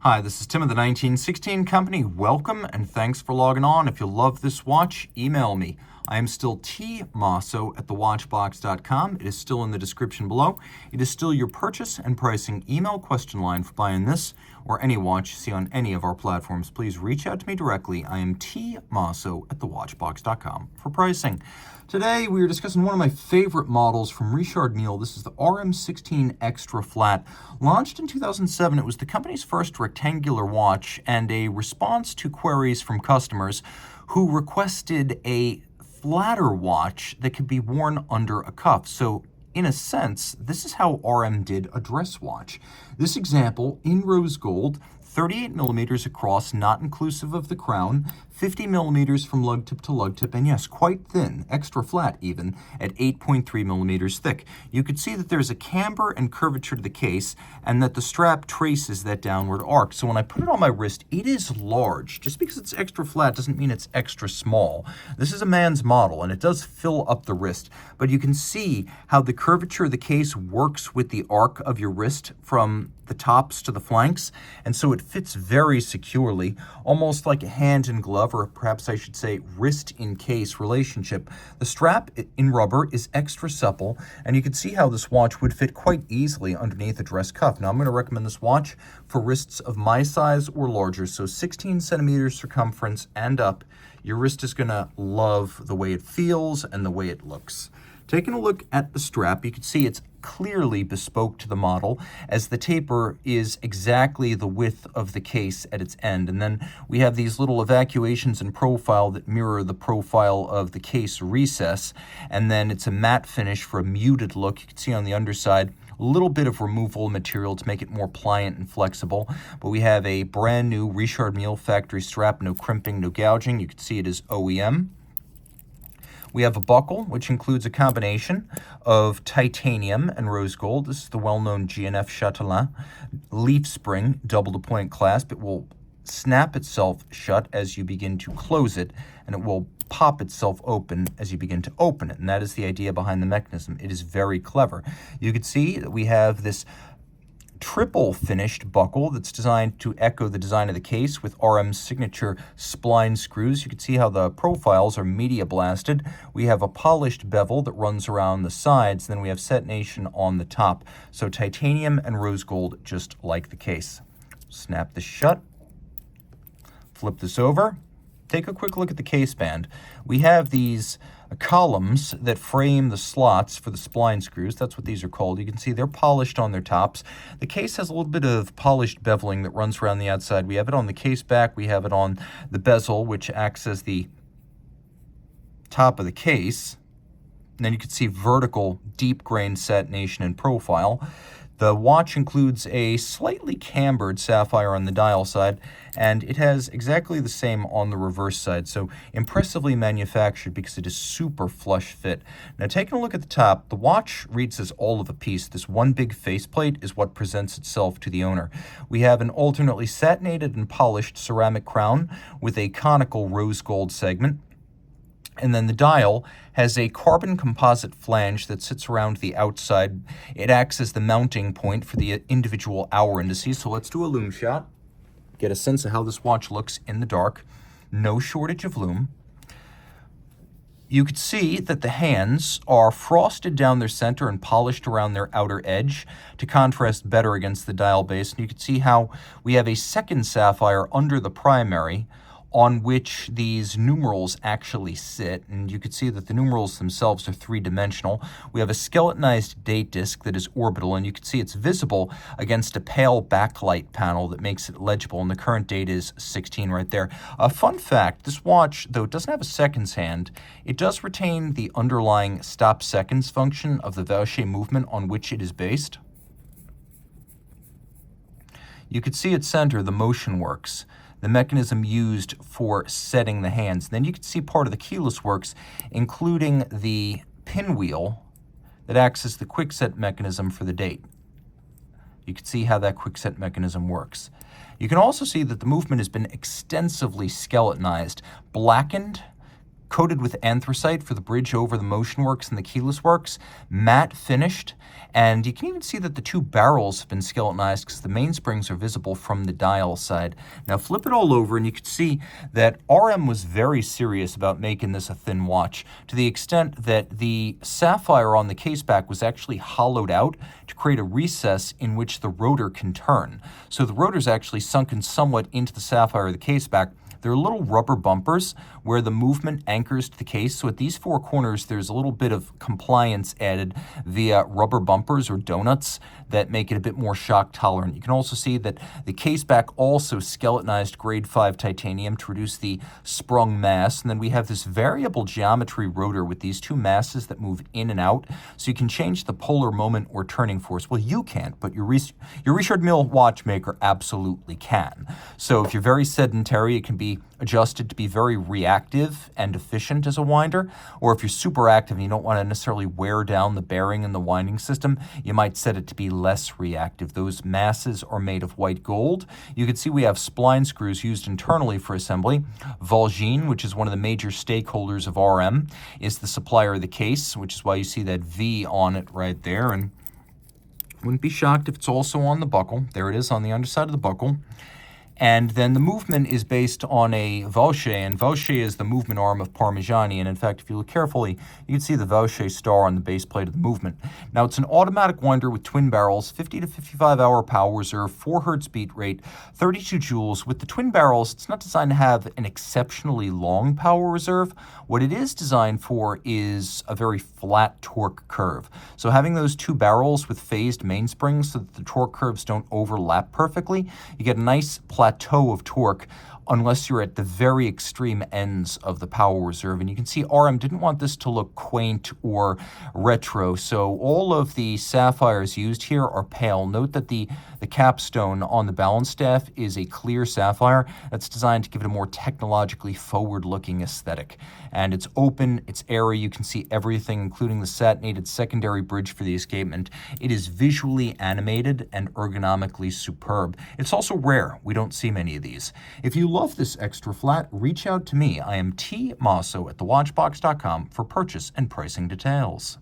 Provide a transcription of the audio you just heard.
Hi, this is Tim of the 1916 Company. Welcome and thanks for logging on. If you love this watch, email me. I am still Team Mosso at thewatchbox.com. It is still in the description below. It is still your purchase and pricing email question line for buying this or any watch you see on any of our platforms. Please reach out to me directly. I am Team Mosso at thewatchbox.com for pricing. Today we are discussing one of my favorite models from Richard Mille. This is the RM016 Extra Flat. Launched in 2007, it was the company's first rectangular watch and a response to queries from customers who requested a flatter watch that could be worn under a cuff. So in a sense, this is how RM did a dress watch. This example in rose gold, 38 millimeters across, not inclusive of the crown, 50 millimeters from lug tip to lug tip, and yes, quite thin, extra flat even, at 8.3 millimeters thick. You could see that there's a camber and curvature to the case, and that the strap traces that downward arc. So when I put it on my wrist, it is large. Just because it's extra flat doesn't mean it's extra small. This is a man's model, and it does fill up the wrist, but you can see how the curvature of the case works with the arc of your wrist from the tops to the flanks, and so it fits very securely, almost like a hand in glove, or perhaps I should say wrist in case relationship. The strap in rubber is extra supple, and you can see how this watch would fit quite easily underneath a dress cuff. Now I'm going to recommend this watch for wrists of my size or larger, so 16 centimeters circumference and up. Your wrist is going to love the way it feels and the way it looks. Taking a look at the strap, you can see it's clearly bespoke to the model, as the taper is exactly the width of the case at its end. And then we have these little evacuations in profile that mirror the profile of the case recess. And then it's a matte finish for a muted look. You can see on the underside a little bit of removable material to make it more pliant and flexible. But we have a brand new Richard Mille factory strap, no crimping, no gouging. You can see it is OEM. We have a buckle, which includes a combination of titanium and rose gold. This is the well-known GNF Chatelain leaf spring double-to-point clasp. It will snap itself shut as you begin to close it, and it will pop itself open as you begin to open it. And that is the idea behind the mechanism. It is very clever. You can see that we have this triple finished buckle that's designed to echo the design of the case with RM's signature spline screws. You can see how the profiles are media blasted. We have a polished bevel that runs around the sides, then we have setination on the top. So titanium and rose gold, just like the case. Snap this shut, flip this over. Take a quick look at the case band. We have these columns that frame the slots for the spline screws. That's what these are called. You can see they're polished on their tops. The case has a little bit of polished beveling that runs around the outside. We have it on the case back. We have it on the bezel, which acts as the top of the case. And then you can see vertical, deep grain satination and profile. The watch includes a slightly cambered sapphire on the dial side, and it has exactly the same on the reverse side, so impressively manufactured because it is super flush fit. Now, taking a look at the top, the watch reads as all of a piece. This one big faceplate is what presents itself to the owner. We have an alternately satinated and polished ceramic crown with a conical rose gold segment. And then the dial has a carbon composite flange that sits around the outside. It acts as the mounting point for the individual hour indices. So let's do a lume shot. Get a sense of how this watch looks in the dark. No shortage of lume. You could see that the hands are frosted down their center and polished around their outer edge to contrast better against the dial base. And you can see how we have a second sapphire under the primary, on which these numerals actually sit, and you can see that the numerals themselves are three-dimensional. We have a skeletonized date disc that is orbital, and you can see it's visible against a pale backlight panel that makes it legible, and the current date is 16 right there. A fun fact, this watch, though it doesn't have a seconds hand, it does retain the underlying stop seconds function of the Vaucher movement on which it is based. You can see at center the motion works, the mechanism used for setting the hands. Then you can see part of the keyless works, including the pinwheel that acts as the quickset mechanism for the date. You can see how that quickset mechanism works. You can also see that the movement has been extensively skeletonized, blackened, coated with anthracite for the bridge over the motion works and the keyless works, matte finished, and you can even see that the two barrels have been skeletonized because the mainsprings are visible from the dial side. Now flip it all over and you can see that RM was very serious about making this a thin watch, to the extent that the sapphire on the case back was actually hollowed out to create a recess in which the rotor can turn. So the rotor's actually sunken somewhat into the sapphire of the case back. There are little rubber bumpers where the movement anchors to the case. So at these four corners, there's a little bit of compliance added via rubber bumpers or donuts that make it a bit more shock tolerant. You can also see that the case back also skeletonized grade 5 titanium to reduce the sprung mass. And then we have this variable geometry rotor with these two masses that move in and out. So you can change the polar moment or turning force. Well, you can't, but your Richard Mille watchmaker absolutely can. So if you're very sedentary, it can be adjusted to be very reactive and efficient as a winder, or if you're super active and you don't want to necessarily wear down the bearing in the winding system, you might set it to be less reactive. Those masses are made of white gold. You can see we have spline screws used internally for assembly. Volgin, which is one of the major stakeholders of RM, is the supplier of the case, which is why you see that V on it right there, and wouldn't be shocked if it's also on the buckle. There it is on the underside of the buckle. And then the movement is based on a Vaucher, and Vaucher is the movement arm of Parmigiani. And in fact, if you look carefully, you can see the Vaucher star on the base plate of the movement. Now, it's an automatic winder with twin barrels, 50 to 55 hour power reserve, 4 hertz beat rate, 32 joules. With the twin barrels, it's not designed to have an exceptionally long power reserve. What it is designed for is a very flat torque curve. So having those two barrels with phased mainsprings so that the torque curves don't overlap perfectly, you get a nice plateau of torque unless you're at the very extreme ends of the power reserve. And you can see RM didn't want this to look quaint or retro, so all of the sapphires used here are pale. Note that the capstone on the balance staff is a clear sapphire that's designed to give it a more technologically forward-looking aesthetic. And it's open, it's airy, you can see everything, including the satinated secondary bridge for the escapement. It is visually animated and ergonomically superb. It's also rare. We don't see many of these. If you love this extra flat, reach out to me. I am T Mosso at thewatchbox.com for purchase and pricing details.